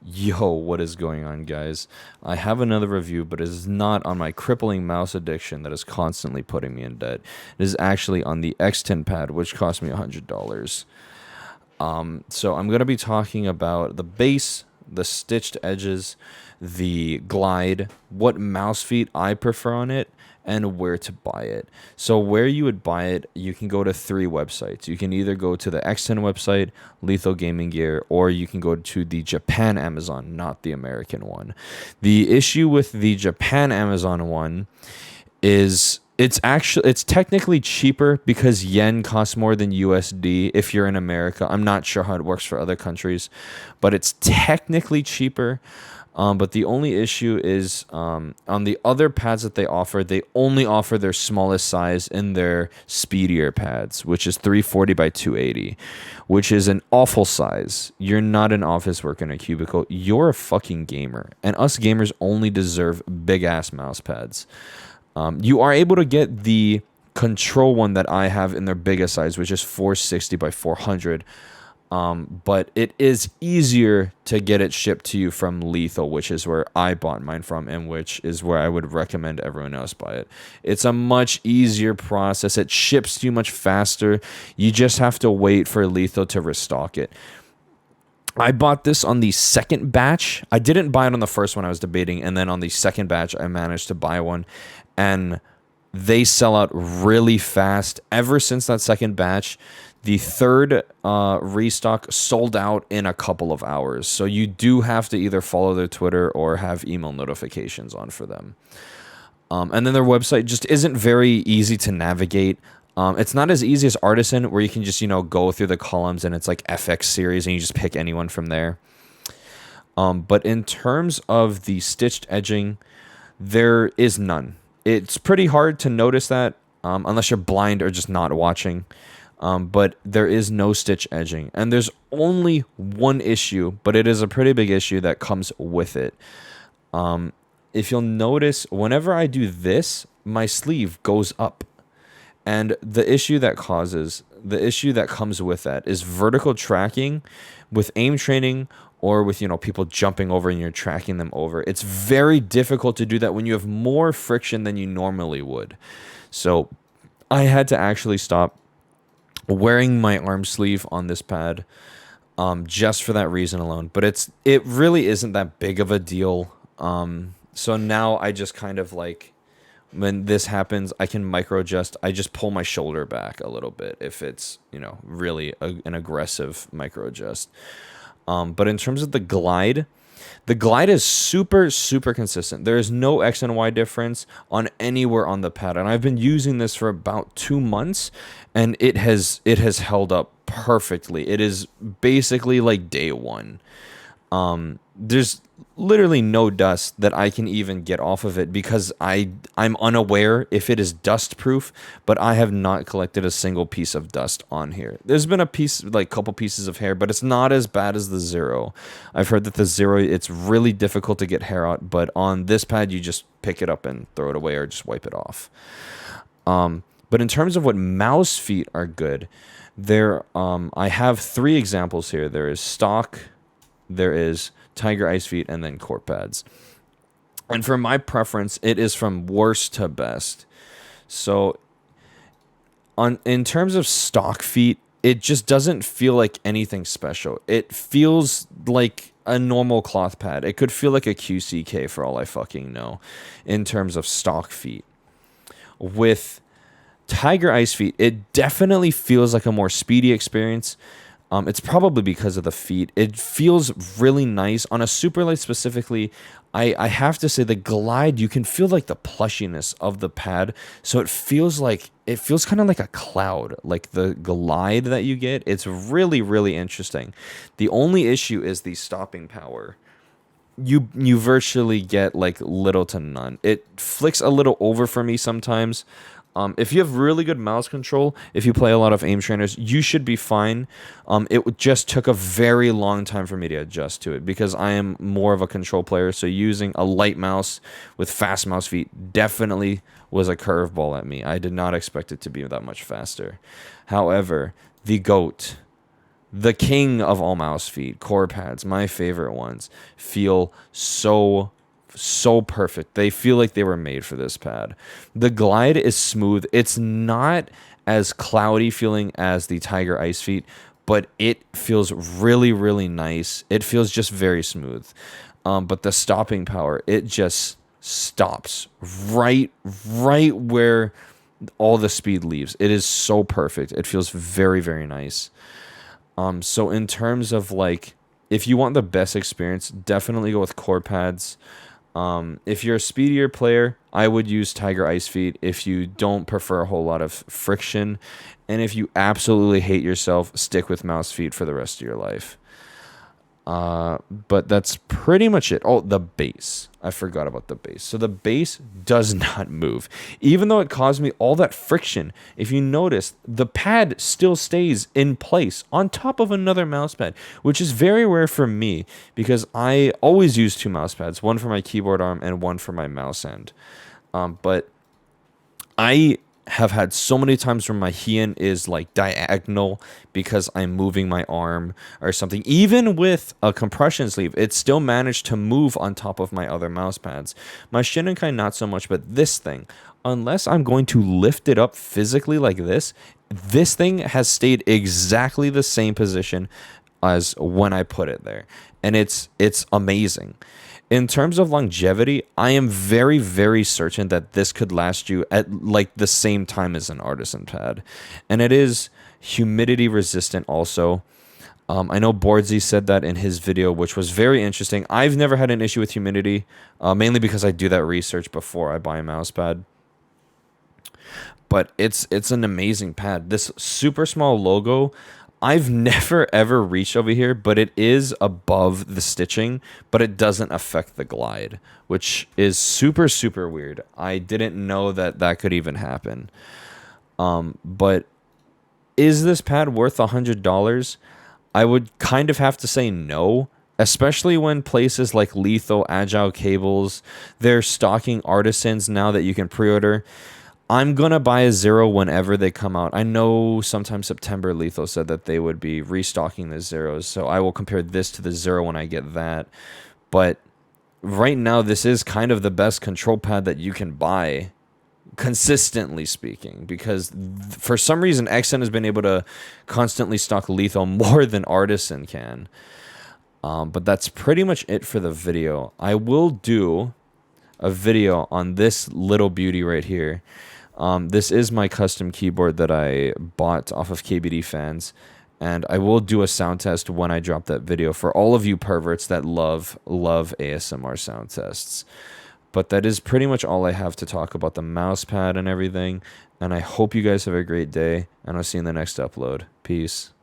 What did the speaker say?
Yo, what is going on, guys? I have another review, but it is not on my crippling mouse addiction that is constantly putting me in debt. It is actually on the XTEN pad, which cost me $100. So I'm going to be talking about the base, the stitched edges, the glide, what mouse feet I prefer on it, and where to buy it. So where you would buy it, you can go to three websites. You can either go to the X10 website, Lethal Gaming Gear, or you can go to the Japan Amazon, not the American one. The issue with the Japan Amazon one is it's technically cheaper because yen costs more than USD if you're in America. I'm not sure how it works for other countries, but it's technically cheaper. But the only issue is on the other pads that they only offer their smallest size in their speedier pads, which is 340 by 280, which is an awful size. You're not an office worker in a cubicle. You're a fucking gamer. And us gamers only deserve big ass mouse pads. You are able to get the control one that I have in their biggest size, which is 460 by 400. But it is easier to get it shipped to you from Lethal, which is where I bought mine from, and which is where I would recommend everyone else buy it. It's a much easier process. It ships to you much faster. You just have to wait for Lethal to restock it. I bought this on the second batch. I didn't buy it on the first one I was debating, and then on the second batch, I managed to buy one, and they sell out really fast. Ever since that second batch, the third restock sold out in a couple of hours. So you do have to either follow their Twitter or have email notifications on for them. And then their website just isn't very easy to navigate. It's not as easy as Artisan, where you can just, go through the columns and it's like FX series and you just pick anyone from there. But in terms of the stitched edging, there is none. It's pretty hard to notice that unless you're blind or just not watching. But there is no stitch edging. And there's only one issue, but it is a pretty big issue that comes with it. If you'll notice, whenever I do this, my sleeve goes up. And the issue that comes with that is vertical tracking with aim training or with, people jumping over and you're tracking them over. It's very difficult to do that when you have more friction than you normally would. So I had to actually stop wearing my arm sleeve on this pad just for that reason alone. But it really isn't that big of a deal. So now I just kind of like, when this happens, I can micro adjust. I just pull my shoulder back a little bit if it's, really an aggressive micro adjust. But in terms of the glide is super, super consistent. There is no X and Y difference on anywhere on the pad. And I've been using this for about 2 months, and it has held up perfectly. It is basically like day one. There's literally no dust that I can even get off of it because I'm unaware if it is dust proof, but I have not collected a single piece of dust on here. There's been couple pieces of hair, but it's not as bad as the Zero. I've heard that the Zero, it's really difficult to get hair out, but on this pad, you just pick it up and throw it away or just wipe it off. But in terms of what mouse feet are good, I have 3 examples here. There is stock, there is Tiger Ice feet, and then court pads. And for my preference, it is from worst to best. So in terms of stock feet, it just doesn't feel like anything special. It feels like a normal cloth pad. It could feel like a QCK for all I fucking know in terms of stock feet. With Tiger Ice feet, it definitely feels like a more speedy experience. It's probably because of the feet. It feels really nice. On a super light specifically, I have to say the glide, you can feel like the plushiness of the pad. So it feels kind of like a cloud, like the glide that you get. It's really, really interesting. The only issue is the stopping power. You virtually get like little to none. It flicks a little over for me sometimes. If you have really good mouse control, if you play a lot of aim trainers, you should be fine. It just took a very long time for me to adjust to it because I am more of a control player. So using a light mouse with fast mouse feet definitely was a curveball at me. I did not expect it to be that much faster. However, the GOAT, the king of all mouse feet, core pads, my favorite ones, feel so perfect. They feel like they were made for this pad. The glide is smooth. It's not as cloudy feeling as the Tiger Ice Feet, but it feels really nice. It feels just very smooth. But the stopping power, it just stops right where all the speed leaves. It is so perfect. It feels very nice. So in terms of like, if you want the best experience, definitely go with core pads. If you're a speedier player, I would use Tiger Ice Feet if you don't prefer a whole lot of friction. And if you absolutely hate yourself, stick with mouse feet for the rest of your life. But that's pretty much it. Oh, the base. I forgot about the base. So the base does not move. Even though it caused me all that friction, if you notice, the pad still stays in place on top of another mouse pad, which is very rare for me because I always use two mouse pads, one for my keyboard arm and one for my mouse end. But I have had so many times where my hand is like diagonal because I'm moving my arm or something. Even with a compression sleeve, it still managed to move on top of my other mouse pads. My Shinnekai not so much, but this thing, unless I'm going to lift it up physically like this thing has stayed exactly the same position as when I put it there. And it's amazing. In terms of longevity, I am very certain that this could last you at like the same time as an artisan pad. And it is humidity resistant also. I know Boardsy said that in his video, which was very interesting. I've never had an issue with humidity, mainly because I do that research before I buy a mouse pad. But it's an amazing pad. This super small logo, I've never ever reached over here, but it is above the stitching, but it doesn't affect the glide, which is super weird. I didn't know that could even happen. But is this pad worth $100? I would kind of have to say no, especially when places like Litho, Agile Cables, they're stocking artisans now that you can pre-order. I'm going to buy a Zero whenever they come out. I know sometime September, Litho said that they would be restocking the Zeros, so I will compare this to the Zero when I get that. But right now, this is kind of the best control pad that you can buy, consistently speaking, because for some reason, XTEN has been able to constantly stock Litho more than Artisan can. But that's pretty much it for the video. I will do a video on this little beauty right here. This is my custom keyboard that I bought off of KBD Fans, and I will do a sound test when I drop that video for all of you perverts that love ASMR sound tests. But that is pretty much all I have to talk about the mouse pad and everything, and I hope you guys have a great day, and I'll see you in the next upload. Peace.